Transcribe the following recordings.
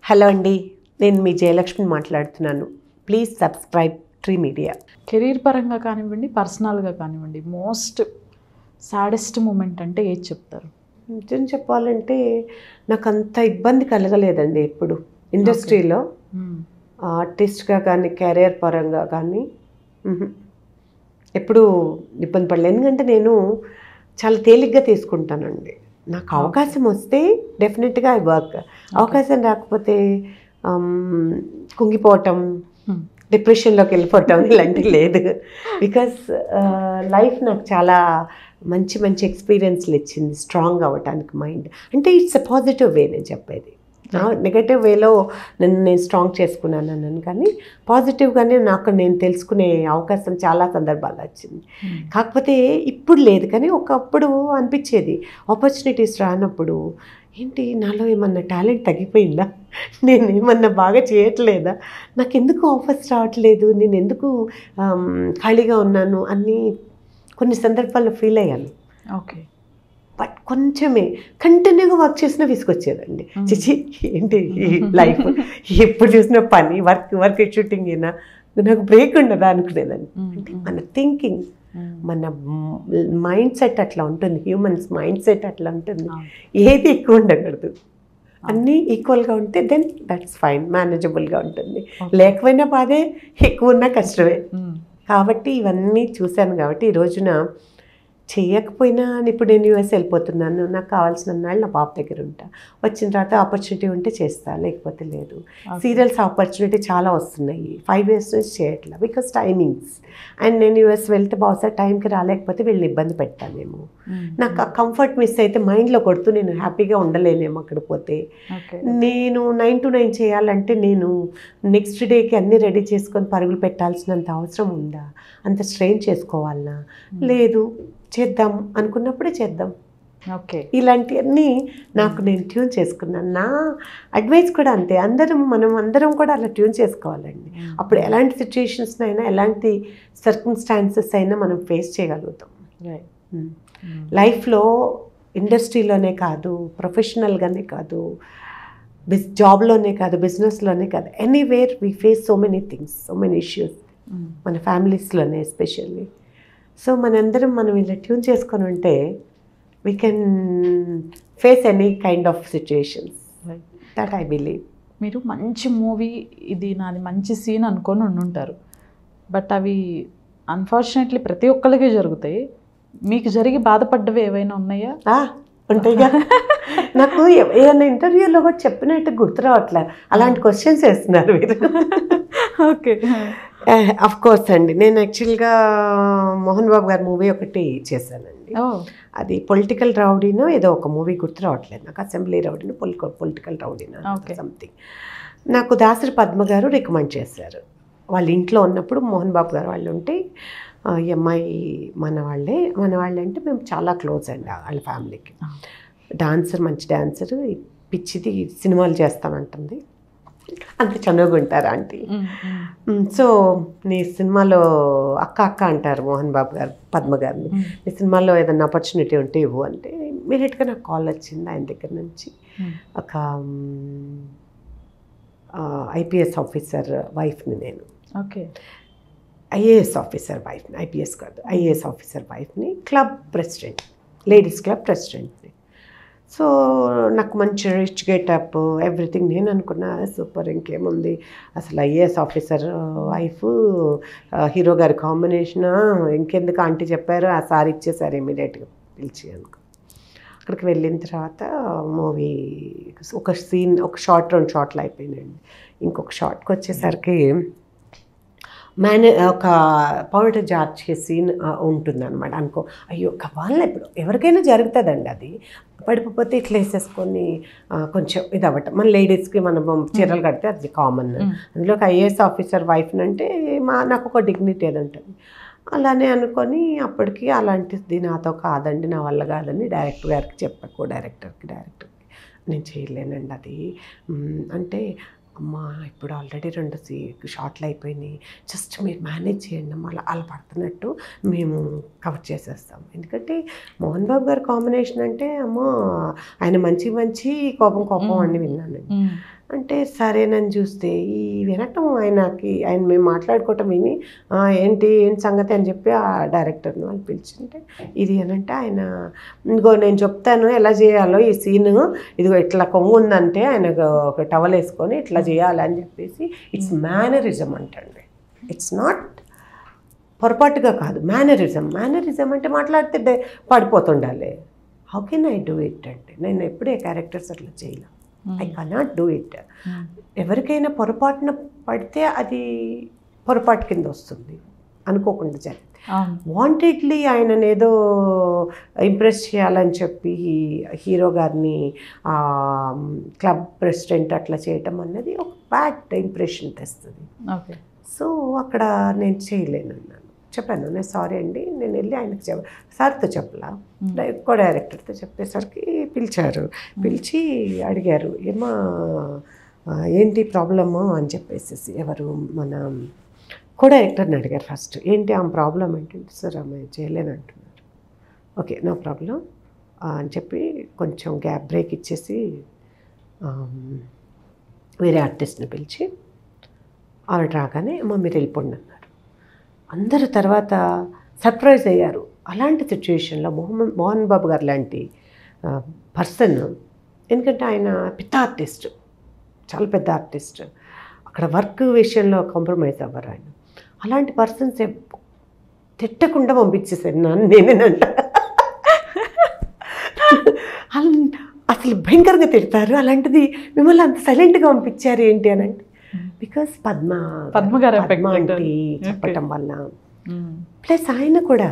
Hello అండి, నేను మీ జయలక్ష్మి మాట్లాడుతున్నాను. Please subscribe tree media. Career పరంగా కానివ్వండి, పర్సనల్గా కానివ్వండి, మోస్ట్ సాడెస్ట్ మూమెంట్ అంటే ఏది చెప్తారు? నిజం చెప్పాలంటే నాకు అంత ఇబ్బంది కలగలేదండి ఎప్పుడు ఇండస్ట్రీలో. ఆర్టిస్ట్గా కానీ కెరియర్ పరంగా కానీ ఎప్పుడు ఇబ్బంది పడలేదు. ఎందుకంటే నేను చాలా తేలిగ్గా తీసుకుంటానండి. నాకు అవకాశం వస్తే డెఫినెట్గా ఐ వర్క్. అవకాశం రాకపోతే కుంగిపోవటం, డిప్రెషన్లోకి వెళ్ళిపోవటం ఇలాంటివి లేదు. బికాస్ లైఫ్ నాకు చాలా మంచి మంచి ఎక్స్పీరియన్స్లు ఇచ్చింది స్ట్రాంగ్ అవ్వటానికి మైండ్. అంటే ఇట్స్ ఎ పాజిటివ్ వే నేను చెప్పేది. నెగటివ్ వేలో నేను స్ట్రాంగ్ చేసుకున్నాను అన్నాను, కానీ పాజిటివ్గానే నాకు నేను తెలుసుకునే అవకాశం చాలా సందర్భాలు వచ్చింది. కాకపోతే ఇప్పుడు లేదు, కానీ ఒకప్పుడు అనిపించేది ఆపర్చునిటీస్ రానప్పుడు ఏంటి నాలో ఏమన్నా టాలెంట్ తగ్గిపోయిందా, నేను ఏమన్నా బాగా చేయట్లేదా, నాకు ఎందుకు ఆఫర్స్ రావట్లేదు, నేను ఎందుకు ఖాళీగా ఉన్నాను అని కొన్ని సందర్భాల్లో ఫీల్ అయ్యాను. ఓకే. బట్ కొంచెమే కంటిన్యూగా వర్క్ చేసినా విసుకొచ్చేదండి. చిచి ఏంటి ఈ లైఫ్, ఎప్పుడు చూసిన పని, వర్క్ షూటింగ్ అయినా నాకు బ్రేక్ ఉండదా అనుకునేదాన్ని. అంటే మన థింకింగ్, మన మైండ్ సెట్ అట్లా ఉంటుంది, హ్యూమన్స్ మైండ్ సెట్ అట్లా ఉంటుంది. ఏది ఎక్కువ ఉండకూడదు, అన్నీ ఈక్వల్గా ఉంటే దెన్ దట్స్ ఫైన్, మేనేజబుల్గా ఉంటుంది. లేకపోయినా బాధే, ఎక్కువ ఉన్నా కష్టమే. కాబట్టి ఇవన్నీ చూశాను. కాబట్టి ఈ రోజున చేయకపోయినా ఇప్పుడు నేను యూఎస్ వెళ్ళిపోతున్నాను, నాకు కావాల్సిన నాళ్ళు నా పాప దగ్గర ఉంటా, వచ్చిన తర్వాత ఆపర్చునిటీ ఉంటే చేస్తా, లేకపోతే లేదు. సీరియల్స్ ఆపర్చునిటీ చాలా వస్తున్నాయి, 5 years నుంచి చేయట్లా బికాస్ టైమింగ్స్. అండ్ నేను యూఎస్ వెళ్తే బహుశా టైంకి రాలేకపోతే వీళ్ళని ఇబ్బంది పెట్టానేమో, నాకు ఆ కంఫర్ట్ మిస్ అయితే మైండ్లో కొడుతూ నేను హ్యాపీగా ఉండలేనేమో అక్కడ పోతే. నేను 9 to 9 చేయాలంటే నేను నెక్స్ట్ డేకి అన్నీ రెడీ చేసుకొని పరుగులు పెట్టాల్సినంత అవసరం ఉందా, అంత స్ట్రెయిన్ చేసుకోవాలనా, లేదు చేద్దాం అనుకున్నప్పుడే చేద్దాం. ఓకే. ఇలాంటివన్నీ నాకు నేను ట్యూన్ చేసుకున్నాను. నా అడ్వైస్ కూడా అంతే, మనం అందరం కూడా అలా ట్యూన్ చేసుకోవాలండి. అప్పుడు ఎలాంటి సిచ్యుయేషన్స్ అయినా, ఎలాంటి సర్కమ్స్టాన్సెస్ అయినా మనం ఫేస్ చేయగలుగుతాం. లైఫ్లో ఇండస్ట్రీలోనే కాదు, ప్రొఫెషనల్గానే కాదు, జాబ్లోనే కాదు, బిజినెస్లోనే కాదు, anywhere we face so many things, so many issues. మన ఫ్యామిలీస్లోనే ఎస్పెషల్లీ. సో మనందరం మనం ఇలా ట్యూన్ చేసుకొని ఉంటే we can face any kind of situations. That I believe. మీరు మంచి మూవీ, ఇది నాది మంచి సీన్ అనుకొని ఉండుంటారు, బట్ అవి అన్ఫార్చునేట్లీ ప్రతి ఒక్కరికి జరుగుతాయి. మీకు జరిగి బాధపడ్డవి ఏవైనా ఉన్నాయా? ఉంటాయిగా. నాకు ఏదైనా ఇంటర్వ్యూలో కూడా చెప్పినట్టు గుర్తు రావట్లేదు, అలాంటి క్వశ్చన్స్ వేస్తున్నారు మీరు. ఓకే. అఫ్ కోర్స్ అండి, నేను యాక్చువల్గా మోహన్ బాబు గారి మూవీ ఒకటి చేశానండి. అది పొలిటికల్ రౌడీనో ఏదో ఒక మూవీ గుర్తు రావట్లేదు నాకు, అసెంబ్లీ రౌడీనో పొలిటికల్ రౌడీనో సంథింగ్. నాకు దాసరి పద్మ గారు రికమెండ్ చేశారు. వాళ్ళ ఇంట్లో ఉన్నప్పుడు మోహన్ బాబు గారు వాళ్ళు ఉంటే, ఈ అమ్మాయి మన వాళ్ళే అంటే మేము చాలా క్లోజ్ అండి వాళ్ళ ఫ్యామిలీకి. డాన్సర్, మంచి డాన్సర్, పిచ్చిది, సినిమాలు చేస్తానంటుంది, అంత చనువుగా ఉంటారు ఆంటీ. సో నీ సినిమాలో అక్క అంటారు మోహన్ బాబు గారు పద్మ గారిని, నీ సినిమాలో ఏదైనా ఆపర్చునిటీ ఉంటే ఇవ్వు అంటే ఇమీడియట్గా నాకు కాల్ వచ్చింది ఆయన దగ్గర నుంచి. ఒక ఐపీఎస్ ఆఫీసర్ వైఫ్ని నేను. ఓకే. ఐఏఎస్ ఆఫీసర్ వైఫ్ని, ఐపీఎస్ కాదు, ఐఏఎస్ ఆఫీసర్ వైఫ్ని, క్లబ్ ప్రెసిడెంట్, లేడీస్ క్లబ్ ప్రెసిడెంట్ని. సో నాకు మంచి రిచ్ గెటప్ ఎవ్రీథింగ్. నేను అనుకున్నా సూపర్, ఇంకేముంది అసలు ఐఏఎస్ ఆఫీసర్ వైఫ్ హీరో గారి కాంబినేషన్, ఇంకెందుకు ఆంటీ చెప్పారు, ఆ సారీ ఇచ్చేసారు ఇమీడియట్గా పిలిచి అనుకో. అక్కడికి వెళ్ళిన తర్వాత మూవీ ఒక సీన్, ఒక షార్ట్, 2 షార్ట్లు అయిపోయినాయండి. ఇంకొక షార్ట్కి వచ్చేసరికి ఒక పౌడర్ జార్చే సీన్ ఉంటుందన్నమాట. అనుకో అయ్యో వాళ్ళ ఇప్పుడు ఎవరికైనా జరుగుతుందండి, అది పడిపోతే ఇట్లా వేసేసుకొని కొంచెం ఇది అవ్వటం. మన లేడీస్కి మనం చీరలు కడితే అది కామన్. అందులో ఒక ఐఏఎస్ ఆఫీసర్ వైఫ్ని అంటే నాకు ఒక డిగ్నిటీ ఏది ఉంటుంది. అలానే అనుకొని అప్పటికి అలాంటిది నాతో కాదండి, నా వల్ల కాదని డైరెక్టర్ గారికి చెప్పా, డైరెక్టర్కి నేను చేయలేనండి అది అంటే, అమ్మ ఇప్పుడు ఆల్రెడీ 2 షార్ట్లు అయిపోయినాయి, జస్ట్ మీరు మేనేజ్ చేయండి అమ్మ, అలా పడుతున్నట్టు మేము కవర్ చేసేస్తాం. ఎందుకంటే మోహన్ బాబు గారి కాంబినేషన్ అంటే అమ్మో, ఆయన మంచి కోపం అని విన్నాను. అంటే సరేనని చూస్తే ఈ వినటం ఆయన మేము మాట్లాడుకోవటం విని ఏంటి సంగతి అని చెప్పి ఆ డైరెక్టర్ని వాళ్ళు పిలిచింటే ఇది అనంటే ఆయన ఇంకో నేను చెప్తాను ఎలా చేయాలో ఈ సీను ఇదిగో ఇట్లా కొమ్ము ఉందంటే ఆయన ఒక టవల్ వేసుకొని ఇట్లా చేయాలి అని చెప్పేసి ఇట్స్ మేనరిజం అంటండి. ఇట్స్ నాట్ పొరపాటుగా కాదు, మేనరిజం అంటే మాట్లాడితే పడిపోతుండాలి. How can I do it అంటే నేను ఎప్పుడే క్యారెక్టర్స్ అట్లా చేయలే. I cannot do it. ఎవరికైనా పొరపాటున పడితే అది పొరపాటు కింద వస్తుంది, అనుకోకుండా జరిగింది. వాంటెడ్లీ ఆయనను ఏదో ఇంప్రెస్ చేయాలని చెప్పి హీరో గారిని క్లబ్ ప్రెసిడెంట్ అట్లా చేయటం అన్నది ఒక బ్యాడ్ ఇంప్రెషన్ తెస్తుంది. సో అక్కడ నేను చేయలేనన్నాను, చెప్పాను నేను సారీ అండి, నేను వెళ్ళి ఆయనకు సార్తో చెప్పలా, కో డైరెక్టర్తో చెప్పేసరికి పిలిచి అడిగారు ఏమా ఏంటి ప్రాబ్లము అని చెప్పేసి. ఎవరు మన కో డైరెక్టర్ని అడిగారు ఫస్ట్, ఏంటి ఆమె ప్రాబ్లం ఏంటంటే సార్ ఆమె చేయలేనంటున్నారు. ఓకే నో ప్రాబ్లం అని చెప్పి కొంచెం గ్యాప్ బ్రేక్ ఇచ్చేసి వేరే ఆర్టిస్ట్ని పిలిచి ఆవిడ రాగానే మీరు వెళ్ళిపోండి అన్నారు. అందరూ తర్వాత సర్ప్రైజ్ అయ్యారు. అలాంటి సిచ్యువేషన్లో మోహన్ బాబు గారు లాంటి పర్సన్, ఎందుకంటే ఆయన పెద్ద ఆర్టిస్ట్, చాలా పెద్ద ఆర్టిస్ట్, అక్కడ వర్క్ విషయంలో కాంప్రమైజ్ అవ్వరు ఆయన. అలాంటి పర్సన్స్ తిట్టకుండా పంపించేసాను నేనేనంట. అసలు భయంకరంగా తిడతారు, అలాంటిది మిమ్మల్ని అంత సైలెంట్గా పంపించారు ఏంటి అని అంటే బికాస్ పద్మ గారు చెప్పటం వల్ల. ప్లస్ ఆయన కూడా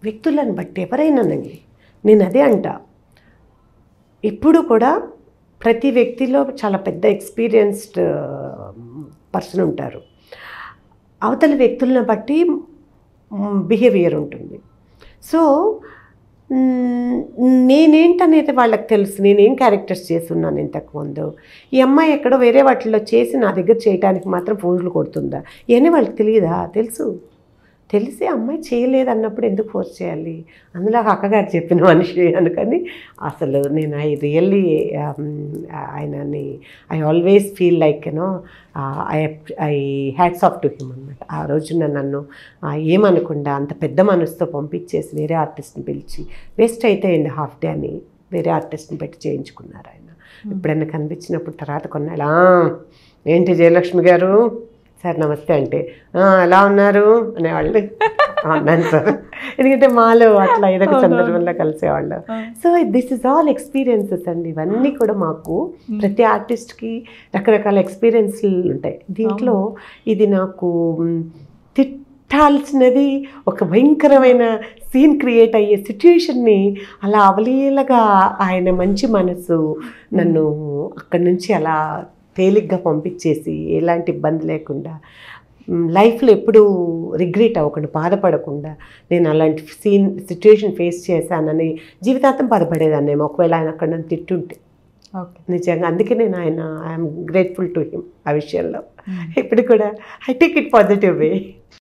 వ్యక్తులను బట్టి ఎవరైనానండి, నేను అదే అంట, ఎప్పుడు కూడా ప్రతి వ్యక్తిలో చాలా పెద్ద ఎక్స్పీరియన్స్డ్ పర్సన్ ఉంటారు, అవతల వ్యక్తులను బట్టి బిహేవియర్ ఉంటుంది. సో నేనేంటనేది వాళ్ళకి తెలుసు, నేనేం క్యారెక్టర్స్ చేస్తున్నాను ఇంతకుముందు. ఈ అమ్మాయి ఎక్కడో వేరే వాటిల్లో చేసి నా దగ్గర చేయడానికి మాత్రం ఫోన్లు కొడుతుందా ఇవన్నీ వాళ్ళకి తెలియదా? తెలిసి అమ్మాయి చేయలేదు అన్నప్పుడు ఎందుకు ఫోర్స్ చేయాలి? అందులో అక్కగారు చెప్పిన మనిషి అనుకని అసలు నేను రియల్లీ ఆయనని I always feel like you know I hats off to him అనమాట. ఆ రోజున నన్ను ఏమనకుండా అంత పెద్ద మనసుతో పంపించేసి వేరే ఆర్టిస్ట్ని పిలిచి వేస్ట్ అయితే హాఫ్ డే అని వేరే ఆర్టిస్ట్ని పెట్టి చేయించుకున్నారు ఆయన. ఎప్పుడైనా కనిపించినప్పుడు తర్వాత కొన్నాళ్ళ ఏంటి జయలక్ష్మి గారు సార్ నమస్తే అంటే ఎలా ఉన్నారు అనేవాళ్ళు. అన్నాను సార్, ఎందుకంటే మాలో అట్లా ఏదో ఒక సందర్భంలో కలిసేవాళ్ళు. So this is all experiences అండి. ఇవన్నీ కూడా మాకు ప్రతి ఆర్టిస్ట్కి రకరకాల ఎక్స్పీరియన్స్లు ఉంటాయి. దీంట్లో ఇది నాకు తిట్టాల్సినది ఒక భయంకరమైన సీన్ క్రియేట్ అయ్యే సిచ్యుయేషన్ని అలా అవలీలగా ఆయన మంచి మనసు నన్ను అక్కడి నుంచి అలా తేలిగ్గా పంపించేసి ఎలాంటి ఇబ్బంది లేకుండా లైఫ్లో ఎప్పుడూ రిగ్రెట్ అవ్వకుండా బాధపడకుండా నేను అలాంటి సిచ్యుయేషన్ ఫేస్ చేశానని జీవితాంతం బాధపడేదాన్నేమో ఒకవేళ ఆయన అక్కడ నన్ను తిట్టుంటే. నిజంగా అందుకే నేను ఐఎమ్ గ్రేట్ఫుల్ టు హిమ్ ఆ విషయంలో. ఇప్పుడు కూడా I take it positive way.